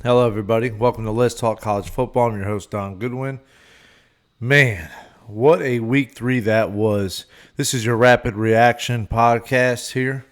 Hello, everybody. Welcome to Let's Talk College Football. I'm your host, Don Goodwin. Man, what a week 3 that was. This is your rapid reaction podcast here.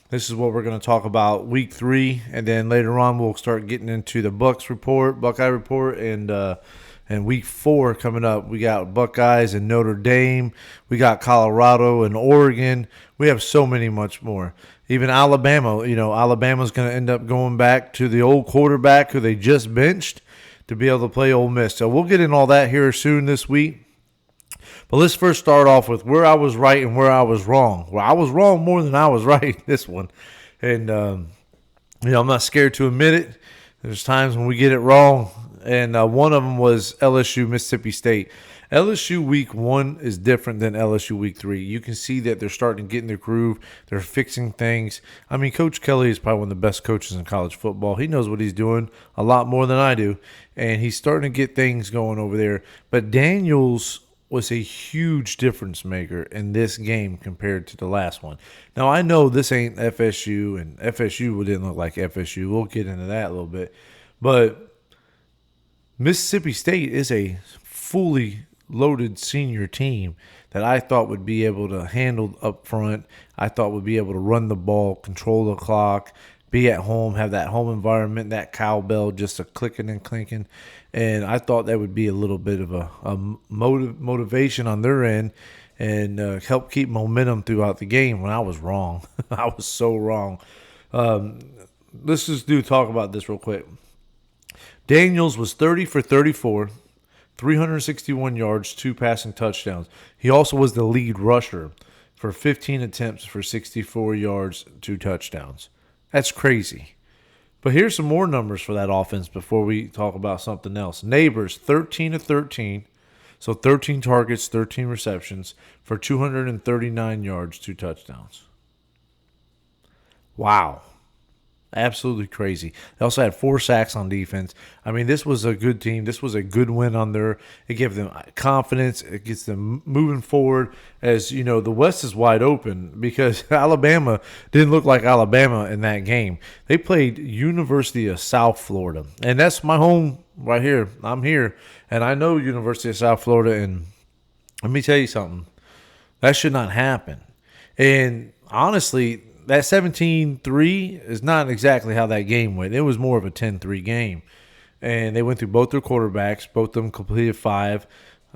This is what we're going to talk about week 3, and then later on we'll start getting into the Buckeye report, and week 4 coming up. We got Buckeyes and Notre Dame. We got Colorado and Oregon. We have so many much more. Even Alabama, Alabama's going to end up going back to the old quarterback who they just benched to be able to play Ole Miss. So we'll get in all that here soon this week. But let's first start off with where I was right and where I was wrong. Well, I was wrong more than I was right this one. And, I'm not scared to admit it. There's times when we get it wrong. And one of them was LSU, Mississippi State. LSU week 1 is different than LSU week 3. You can see that they're starting to get in their groove. They're fixing things. I mean, Coach Kelly is probably one of the best coaches in college football. He knows what he's doing a lot more than I do. And he's starting to get things going over there. But Daniels was a huge difference maker in this game compared to the last one. Now, I know this ain't FSU, and FSU didn't look like FSU. We'll get into that a little bit. But Mississippi State is a fully loaded senior team that I thought would be able to handle up front. I thought would be able to run the ball, control the clock, be at home, have that home environment, that cowbell just a clicking and clinking. And I thought that would be a little bit of a motivation on their end and help keep momentum throughout the game when I was wrong. I was so wrong. Let's just talk about this real quick. Daniels was 30 for 34, 361 yards, 2 passing touchdowns. He also was the lead rusher for 15 attempts for 64 yards, 2 touchdowns. That's crazy. But here's some more numbers for that offense before we talk about something else. Neighbors, 13 of 13. So 13 targets, 13 receptions for 239 yards, 2 touchdowns. Wow. Absolutely crazy. They also had 4 sacks on defense. I mean, this was a good team. This was a good win on their. It gave them confidence. It gets them moving forward. As you know, the West is wide open because Alabama didn't look like Alabama in that game. They played University of South Florida, and that's my home right here. I'm here, and I know University of South Florida. And let me tell you something. That should not happen. And honestly, that 17-3 is not exactly how that game went. It was more of a 10-3 game. And they went through both their quarterbacks. Both of them completed 5.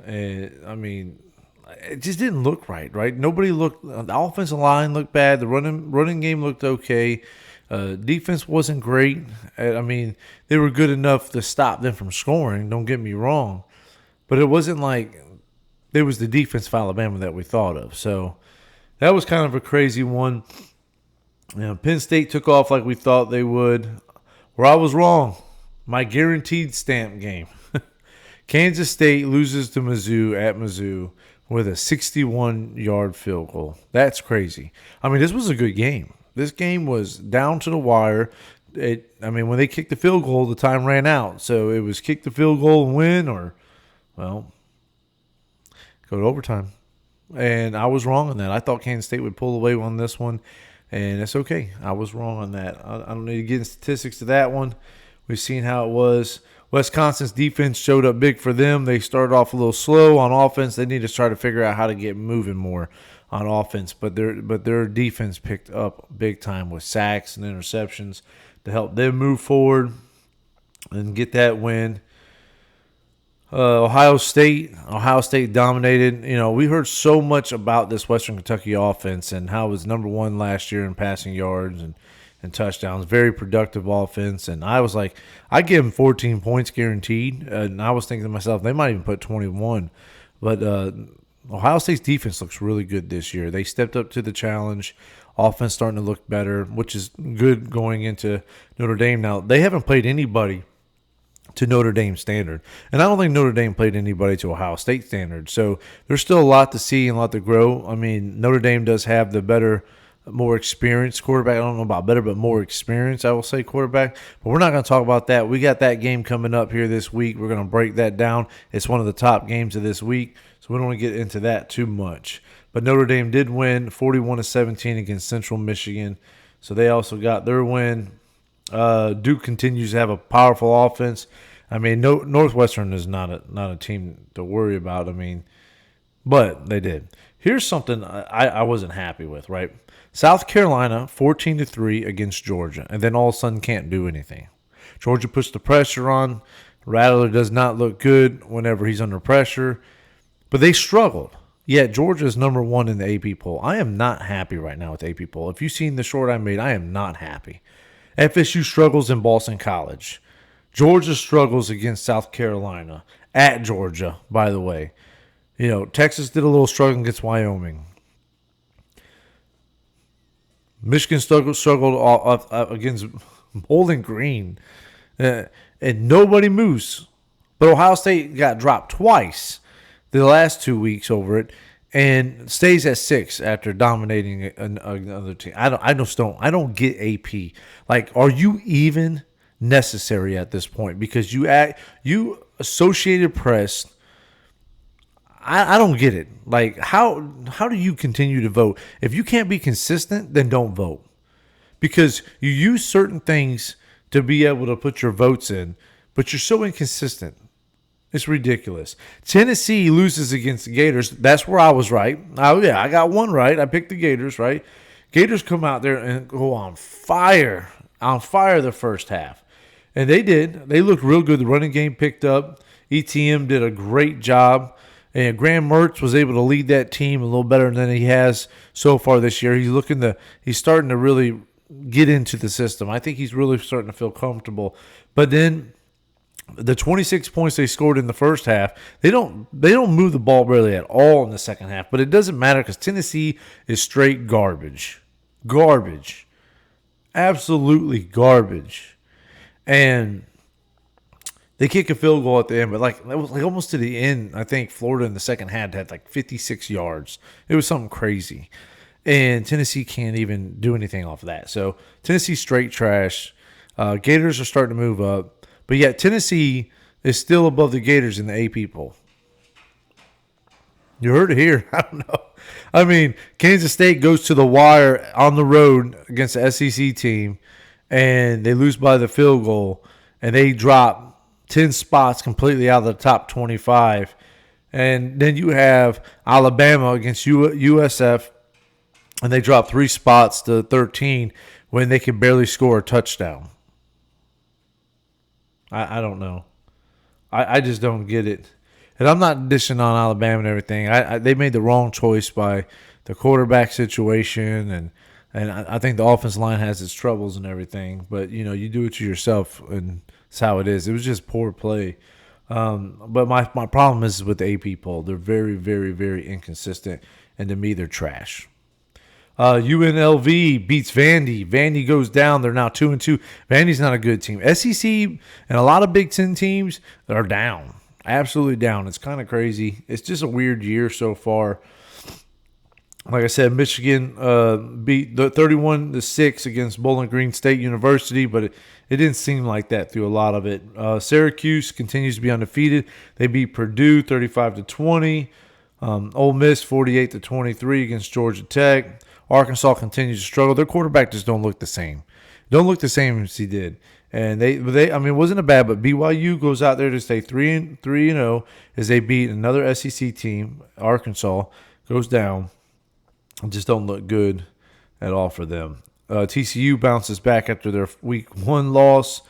I mean, it just didn't look right? Nobody looked – the offensive line looked bad. The running game looked okay. Defense wasn't great. I mean, they were good enough to stop them from scoring. Don't get me wrong. But it wasn't like it was the defense of Alabama that we thought of. So that was kind of a crazy one. Penn State took off like we thought they would. Where I was wrong, my guaranteed stamp game. Kansas State loses to Mizzou at Mizzou with a 61-yard field goal. That's crazy. I mean, this was a good game. This game was down to the wire. When they kicked the field goal, the time ran out. So it was kick the field goal and win or, well, go to overtime. And I was wrong on that. I thought Kansas State would pull away on this one. And it's okay. I was wrong on that. I don't need to get into statistics to that one. We've seen how it was. Wisconsin's defense showed up big for them. They started off a little slow on offense. They need to try to figure out how to get moving more on offense. But their defense picked up big time with sacks and interceptions to help them move forward and get that win. Ohio State dominated. We heard so much about this Western Kentucky offense and how it was number 1 last year in passing yards and touchdowns. Very productive offense. And I was like, I give them 14 points guaranteed. And I was thinking to myself, they might even put 21. But Ohio State's defense looks really good this year. They stepped up to the challenge. Offense starting to look better, which is good going into Notre Dame. Now, they haven't played anybody to Notre Dame standard. And I don't think Notre Dame played anybody to Ohio State standard. So there's still a lot to see and a lot to grow. I mean, Notre Dame does have the better, more experienced quarterback. I don't know about better, but more experienced, I will say, quarterback. But we're not going to talk about that. We got that game coming up here this week. We're going to break that down. It's one of the top games of this week, so we don't want to get into that too much. But Notre Dame did win 41-17 against Central Michigan. So they also got their win. Duke continues to have a powerful offense. I mean, Northwestern is not a team to worry about. I mean, but they did. Here's something I wasn't happy with. Right, South Carolina 14-3 against Georgia, and then all of a sudden can't do anything. Georgia puts the pressure on. Rattler does not look good whenever he's under pressure, but they struggled. Yet Georgia is number one in the AP poll. I am not happy right now with the AP poll. If you've seen the short I made, I am not happy. FSU struggles in Boston College. Georgia struggles against South Carolina at Georgia, by the way. You know, Texas did a little struggle against Wyoming. Michigan struggled against Bowling Green. And nobody moves. But Ohio State got dropped twice the last 2 weeks over it and stays at 6 after dominating another team. I don't get AP. Like, are you even necessary at this point? Because you Associated Press. I don't get it. Like, how do you continue to vote? If you can't be consistent, then don't vote. Because you use certain things to be able to put your votes in, but you're so inconsistent. It's ridiculous. Tennessee loses against the Gators. That's where I was right. Oh, yeah, I got one right. I picked the Gators, right? Gators come out there and go on fire the first half. And they did. They looked real good. The running game picked up. ETM did a great job. And Graham Mertz was able to lead that team a little better than he has so far this year. He's starting to really get into the system. I think he's really starting to feel comfortable. But then the 26 points they scored in the first half, they don't move the ball really at all in the second half. But it doesn't matter because Tennessee is straight garbage. Garbage. Absolutely garbage. And they kick a field goal at the end, but it was almost to the end. I think Florida in the second half had 56 yards. It was something crazy. And Tennessee can't even do anything off of that. So Tennessee straight trash. Gators are starting to move up. But yet Tennessee is still above the Gators in the AP poll. You heard it here. I don't know. I mean, Kansas State goes to the wire on the road against the SEC team, and they lose by the field goal, and they drop 10 spots completely out of the top 25. And then you have Alabama against USF, and they drop 3 spots to 13 when they can barely score a touchdown. I don't know. I just don't get it. And I'm not dishing on Alabama and everything. They made the wrong choice by the quarterback situation, and I think the offensive line has its troubles and everything. But, you do it to yourself, and that's how it is. It was just poor play. But my problem is with the AP poll. They're very, very, very inconsistent, and to me, they're trash. UNLV beats Vandy. Vandy goes down. They're now 2-2. Vandy's not a good team. SEC and a lot of Big Ten teams are down. Absolutely down. It's kind of crazy. It's just a weird year so far. Like I said, Michigan beat the 31-6 against Bowling Green State University, but it didn't seem like that through a lot of it. Syracuse continues to be undefeated. They beat Purdue 35-20. Ole Miss 48-23 against Georgia Tech. Arkansas continues to struggle. Their quarterback just don't look the same. Don't look the same as he did. And they I mean, it wasn't a bad, but BYU goes out there to stay 3-0 as they beat another SEC team. Arkansas goes down. Just don't look good at all for them. TCU bounces back after their week 1 loss.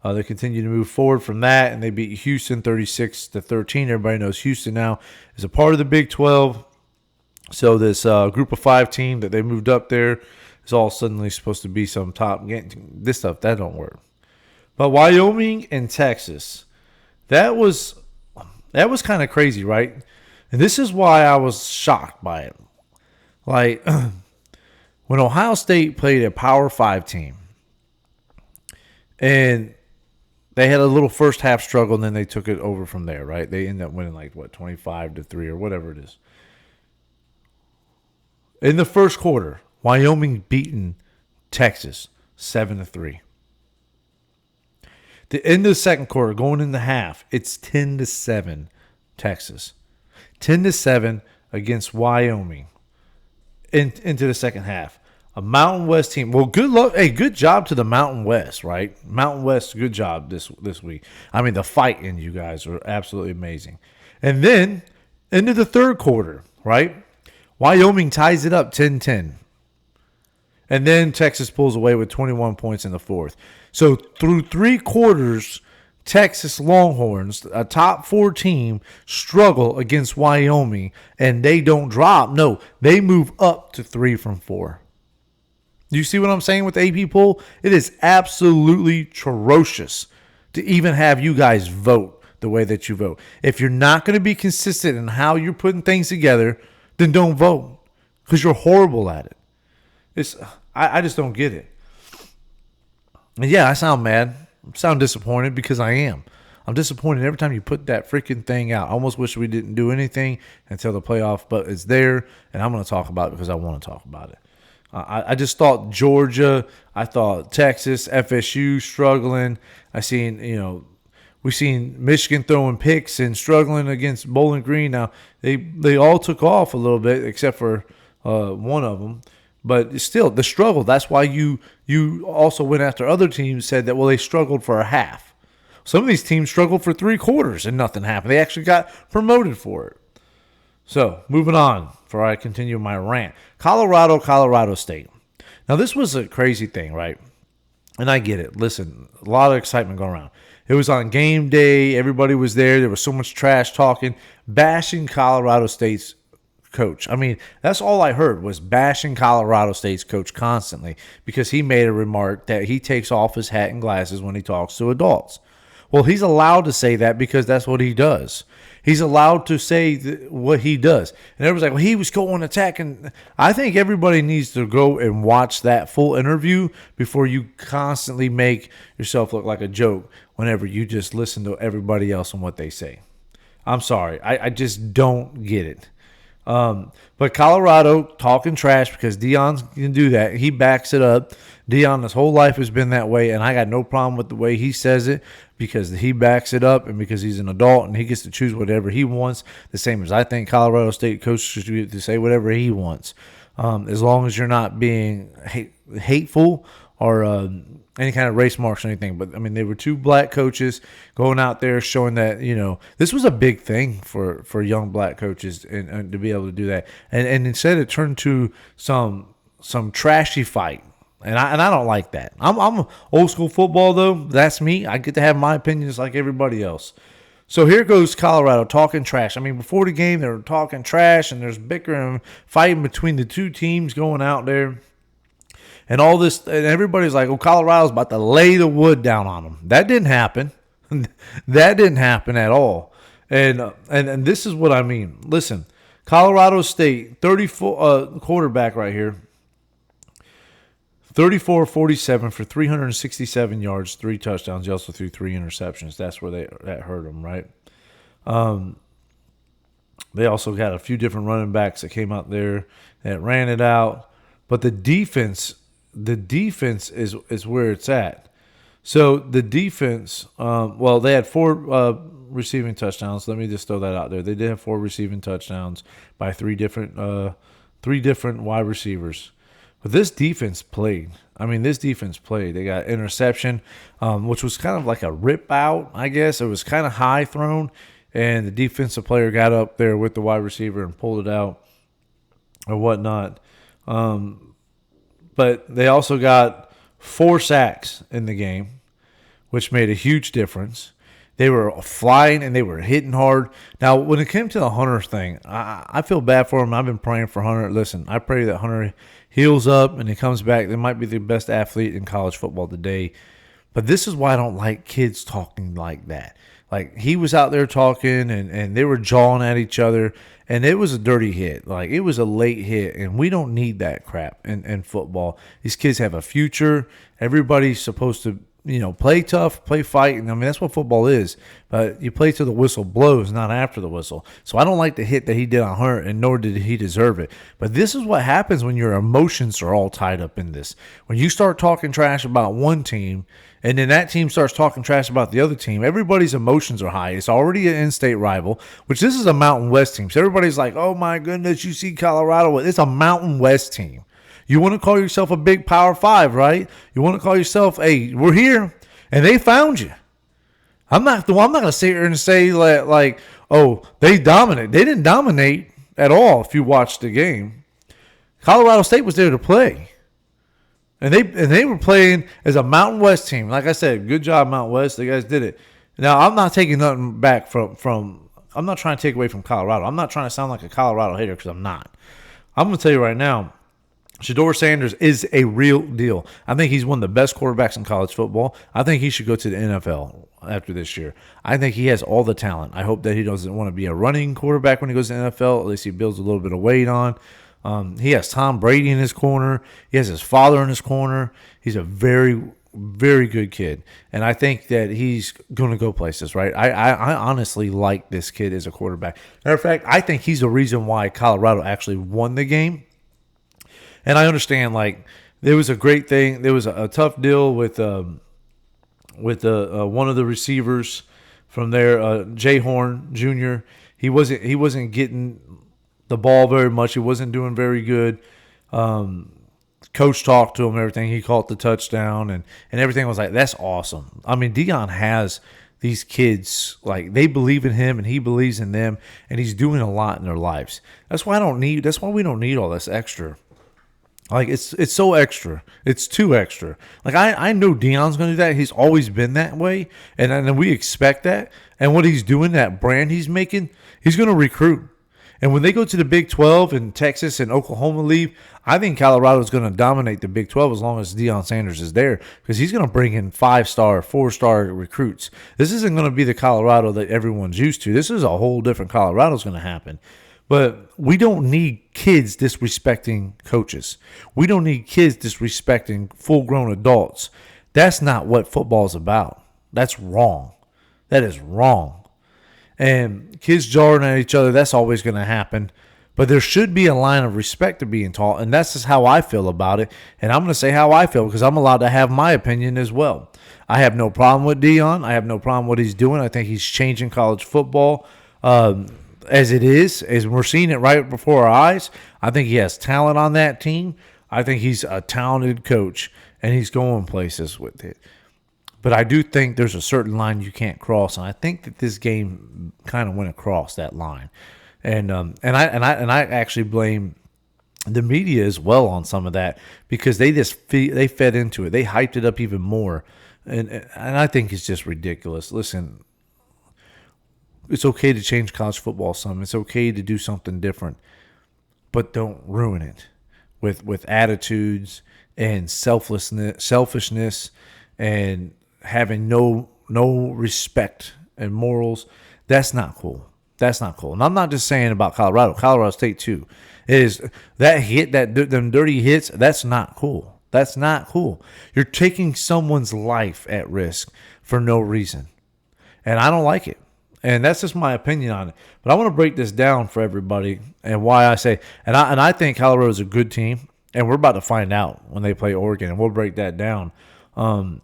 They continue to move forward from that, and they beat Houston 36-13. Everybody knows Houston now is a part of the Big 12. So this group of 5 team that they moved up there is all suddenly supposed to be some top. This stuff, that don't work. But Wyoming and Texas, that was kind of crazy, right? And this is why I was shocked by it. Like, when Ohio State played a Power 5 team, and they had a little first half struggle, and then they took it over from there, right? They ended up winning 25-3 or whatever it is. In the first quarter, Wyoming beaten Texas 7-3. The end of the second quarter, going into half, it's 10-7 Texas. 10-7 against Wyoming into the second half. A Mountain West team. Well, good luck. Hey, good job to the Mountain West, right? Mountain West, good job this week. I mean, the fight in you guys are absolutely amazing. And then into the third quarter, right? Wyoming ties it up 10-10. And then Texas pulls away with 21 points in the fourth. So through three quarters, Texas Longhorns, a top 4 team, struggle against Wyoming, and they don't drop. No, they move up to 3 from 4. You see what I'm saying with the AP poll? It is absolutely atrocious to even have you guys vote the way that you vote. If you're not going to be consistent in how you're putting things together, then don't vote because you're horrible at it. I just don't get it. And yeah, I sound mad. I sound disappointed because I am. I'm disappointed every time you put that freaking thing out. I almost wish we didn't do anything until the playoff, but it's there, and I'm going to talk about it because I want to talk about it. I just thought Georgia, I thought Texas, FSU struggling. We've seen Michigan throwing picks and struggling against Bowling Green. Now, they all took off a little bit except for one of them. But still, the struggle, that's why you also went after other teams, said that, well, they struggled for a half. Some of these teams struggled for 3 quarters and nothing happened. They actually got promoted for it. So, moving on before I continue my rant. Colorado State. Now, this was a crazy thing, right? And I get it. Listen, a lot of excitement going around. It was on game day. Everybody was there. There was so much trash talking, bashing Colorado State's coach. I mean, that's all I heard was bashing Colorado State's coach constantly because he made a remark that he takes off his hat and glasses when he talks to adults. Well, he's allowed to say that because that's what he does. He's allowed to say what he does. And everybody's like, well, he was going attacking. I think everybody needs to go and watch that full interview before you constantly make yourself look like a joke whenever you just listen to everybody else and what they say. I'm sorry. I just don't get it. But Colorado talking trash because Deion can do that. He backs it up. Deion his whole life has been that way, and I got no problem with the way he says it because he backs it up and because he's an adult and he gets to choose whatever he wants, the same as I think Colorado State coaches should get to say whatever he wants. As long as you're not being hateful or any kind of race marks or anything. But, I mean, they were 2 black coaches going out there showing that, this was a big thing for young black coaches and to be able to do that. And instead it turned to some trashy fight. And I don't like that. I'm old school football, though. That's me. I get to have my opinions like everybody else. So here goes Colorado talking trash. I mean, before the game, they were talking trash, and there's bickering, fighting between the 2 teams going out there. And all this, and everybody's like, oh, Colorado's about to lay the wood down on them. That didn't happen. That didn't happen at all. And this is what I mean. Listen, Colorado State, 34 quarterback right here, 34-47 for 367 yards, 3 touchdowns. He also threw 3 interceptions. That's where that hurt him, right? They also got a few different running backs that came out there that ran it out. But the defense is where it's at. So the defense, they had 4 receiving touchdowns. Let me just throw that out there. They did have 4 receiving touchdowns by 3 different wide receivers. But this defense played. They got interception, which was kind of like a rip out, I guess. It was kind of high thrown, and the defensive player got up there with the wide receiver and pulled it out or whatnot. But they also got 4 sacks in the game, which made a huge difference. They were flying and they were hitting hard. Now, when it came to the Hunter thing, I feel bad for him. I've been praying for Hunter. Listen, I pray that Hunter heals up and he comes back. They might be the best athlete in college football today. But this is why I don't like kids talking like that. Like, he was out there talking and they were jawing at each other, and it was a dirty hit. Like, it was a late hit, and we don't need that crap in football. These kids have a future. Everybody's supposed to, play tough, play fight. And I mean, that's what football is. But you play till the whistle blows, not after the whistle. So I don't like the hit that he did on Hunter, and nor did he deserve it. But this is what happens when your emotions are all tied up in this. When you start talking trash about one team, and then that team starts talking trash about the other team, everybody's emotions are high. It's already an in-state rival, which this is a Mountain West team. So everybody's like, oh, my goodness, you see Colorado. It's a Mountain West team. You want to call yourself a big Power 5, right? You want to call yourself, hey, we're here, and they found you. I'm not going to sit here and say like, oh, they dominate. They didn't dominate at all if you watched the game. Colorado State was there to play. And they were playing as a Mountain West team. Like I said, good job, Mountain West. You guys did it. Now, I'm not taking nothing back from I'm not trying to take away from Colorado. I'm not trying to sound like a Colorado hater because I'm not. I'm going to tell you right now, Shedeur Sanders is a real deal. I think he's one of the best quarterbacks in college football. I think he should go to the NFL after this year. I think he has all the talent. I hope that he doesn't want to be a running quarterback when he goes to the NFL. At least he builds a little bit of weight on. He has Tom Brady in his corner. He has his father in his corner. He's a very, very good kid. And I think that he's going to go places, right? I honestly like this kid as a quarterback. Matter of fact, I think he's the reason why Colorado actually won the game. And I understand, like, there was a great thing. There was a tough deal with one of the receivers from there, Jay Horn Jr. He wasn't getting the ball very much. He wasn't doing very good. Coach talked to him and everything. He caught the touchdown, and everything was like, that's awesome. I mean, Deion has these kids, like, they believe in him and he believes in them, and he's doing a lot in their lives. That's why we don't need all this extra. Like, it's so extra. It's too extra. Like, I know Deion's going to do that. He's always been that way, and we expect that. And what he's doing, that brand he's making, he's going to recruit. And when they go to the Big 12 and Texas and Oklahoma leave, I think Colorado's going to dominate the Big 12 as long as Deion Sanders is there, because he's going to bring in 5-star, 4-star recruits. This isn't going to be the Colorado that everyone's used to. This is a whole different Colorado's going to happen. But we don't need kids disrespecting coaches. We don't need kids disrespecting full-grown adults. That's not what football's about. That's wrong. That is wrong. And kids jarring at each other, that's always going to happen. But there should be a line of respect to being taught, and that's just how I feel about it. And I'm going to say how I feel because I'm allowed to have my opinion as well. I have no problem with Deion. I have no problem with what he's doing. I think he's changing college football. As it is, as we're seeing it right before our eyes. I think he has talent on that team. I think he's a talented coach, and he's going places with it. But I do think there's a certain line you can't cross, and I think that this game kind of went across that line. And I actually blame the media as well on some of that, because they fed into it. They hyped it up even more, and I think it's just ridiculous. Listen. It's okay to change college football some. It's okay to do something different, but don't ruin it with attitudes and selfishness, and having no respect and morals. That's not cool. That's not cool. And I'm not just saying about Colorado State too. It is that hit, them dirty hits. That's not cool. That's not cool. You're taking someone's life at risk for no reason, and I don't like it. And that's just my opinion on it. But I want to break this down for everybody and why I say, and I think Colorado is a good team, and we're about to find out when they play Oregon, and we'll break that down. I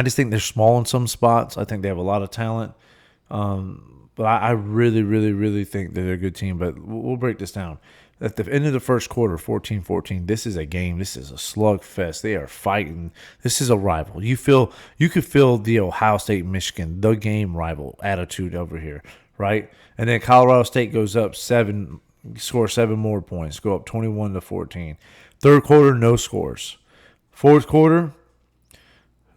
just think they're small in some spots. I think they have a lot of talent. But I really, really, really think that they're a good team. But we'll break this down. At the end of the first quarter, 14-14, this is a game. This is a slugfest. They are fighting. This is a rival. You could feel the Ohio State-Michigan, the game rival attitude over here, right? And then Colorado State goes up 7, score 7 more points, go up 21-14. Third quarter, no scores. Fourth quarter,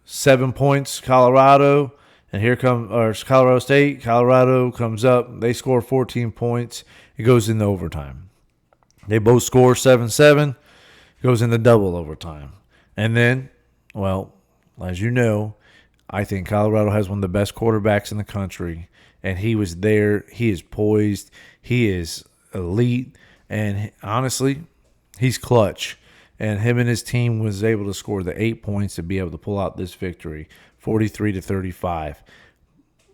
7 points, Colorado. And here comes Colorado State. Colorado comes up. They score 14 points. It goes into overtime. They both score 7-7. Goes into double overtime. And then, well, as you know, I think Colorado has one of the best quarterbacks in the country. And he was there. He is poised. He is elite. And honestly, he's clutch. And him and his team was able to score the 8 points to be able to pull out this victory, 43-35.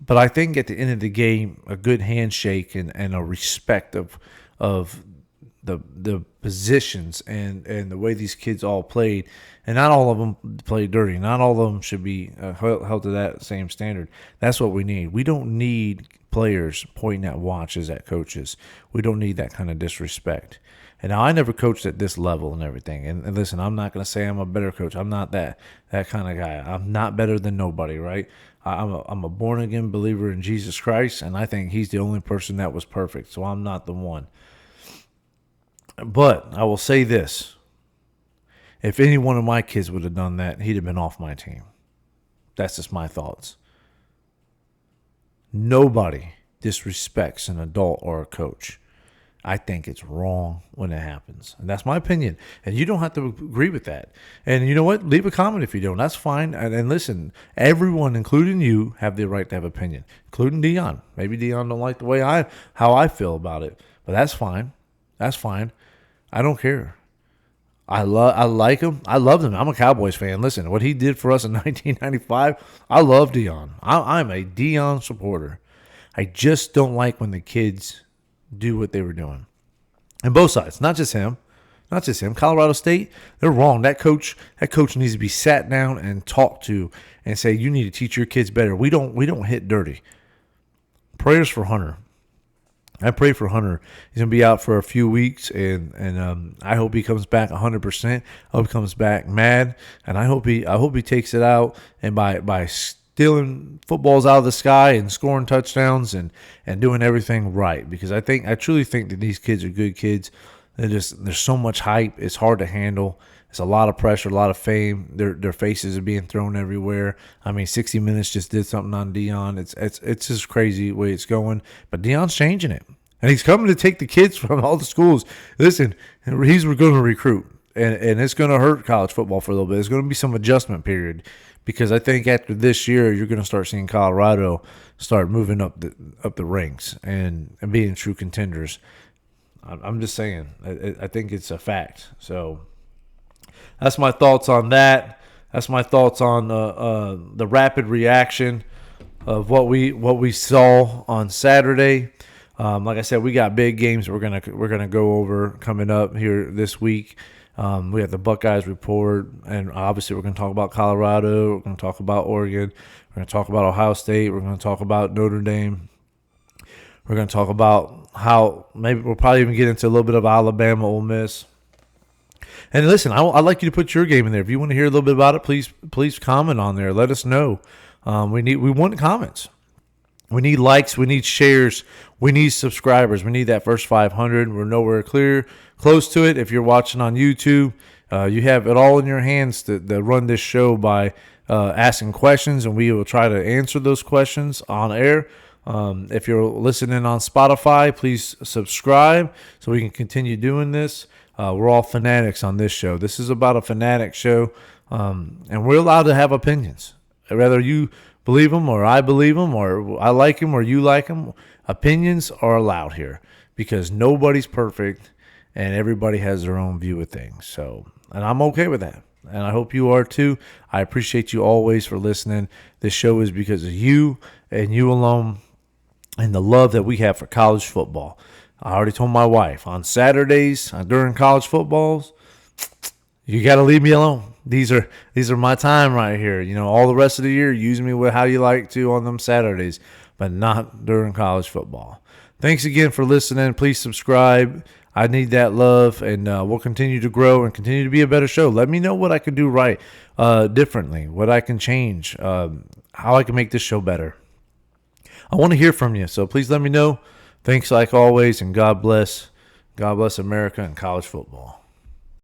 But I think at the end of the game, a good handshake and a respect of the positions and the way these kids all played, and not all of them played dirty. Not all of them should be held to that same standard. That's what we need. We don't need players pointing at watches at coaches. We don't need that kind of disrespect. And now I never coached at this level and everything. And listen, I'm not going to say I'm a better coach. I'm not that kind of guy. I'm not better than nobody, right? I'm a born again believer in Jesus Christ, and I think He's the only person that was perfect. So I'm not the one. But I will say this: if any one of my kids would have done that, he'd have been off my team. That's just my thoughts. Nobody disrespects an adult or a coach. I think it's wrong when it happens. And that's my opinion. And you don't have to agree with that. And you know what? Leave a comment if you don't. That's fine. And listen, everyone, including you, have the right to have opinion, including Dion. Maybe Dion don't like the way how I feel about it. But that's fine. That's fine. I don't care. I like him. I love him. I'm a Cowboys fan. Listen, what he did for us in 1995, I love Dion. I'm a Dion supporter. I just don't like when the kids do what they were doing. And both sides, not just him. Colorado State, they're wrong. That coach needs to be sat down and talked to and say, you need to teach your kids better. We don't hit dirty. Prayers for Hunter. I pray for Hunter. He's gonna be out for a few weeks, and I hope he comes back 100%. I hope he comes back mad, and I hope he takes it out, and by stealing footballs out of the sky and scoring touchdowns and doing everything right, because I truly think that these kids are good kids. There's so much hype. It's hard to handle. It's a lot of pressure, a lot of fame. Their faces are being thrown everywhere. I mean, 60 Minutes just did something on Dion. It's just crazy the way it's going. But Dion's changing it, and he's coming to take the kids from all the schools. Listen, he's going to recruit, and it's going to hurt college football for a little bit. There's going to be some adjustment period, because I think after this year, you're going to start seeing Colorado start moving up the ranks and being true contenders. I'm just saying. I think it's a fact. So that's my thoughts on that. That's my thoughts on the rapid reaction of what we saw on Saturday. Like I said, we got big games we're gonna go over coming up here this week. We have the Buckeyes report, and obviously we're going to talk about Colorado. We're going to talk about Oregon. We're going to talk about Ohio State. We're going to talk about Notre Dame. We're going to talk about how maybe we'll probably even get into a little bit of Alabama, Ole Miss. And listen, I'd like you to put your game in there. If you want to hear a little bit about it, please comment on there. Let us know. We want comments. We need likes. We need shares. We need subscribers. We need that first 500. We're nowhere close to it. If you're watching on YouTube, you have it all in your hands to run this show by asking questions, and we will try to answer those questions on air. If you're listening on Spotify, please subscribe so we can continue doing this. We're all fanatics on this show. This is about a fanatic show, and we're allowed to have opinions. Whether you believe them or I believe them or I like them or you like them, opinions are allowed here because nobody's perfect and everybody has their own view of things. So, and I'm okay with that. And I hope you are too. I appreciate you always for listening. This show is because of you and you alone and the love that we have for college football. I already told my wife on Saturdays during college footballs, you got to leave me alone. These are my time right here. You know, all the rest of the year, use me how you like to on them Saturdays, but not during college football. Thanks again for listening. Please subscribe. I need that love, and we'll continue to grow and continue to be a better show. Let me know what I can do right, differently, what I can change, how I can make this show better. I want to hear from you, so please let me know. Thanks like always, and God bless. God bless America and college football.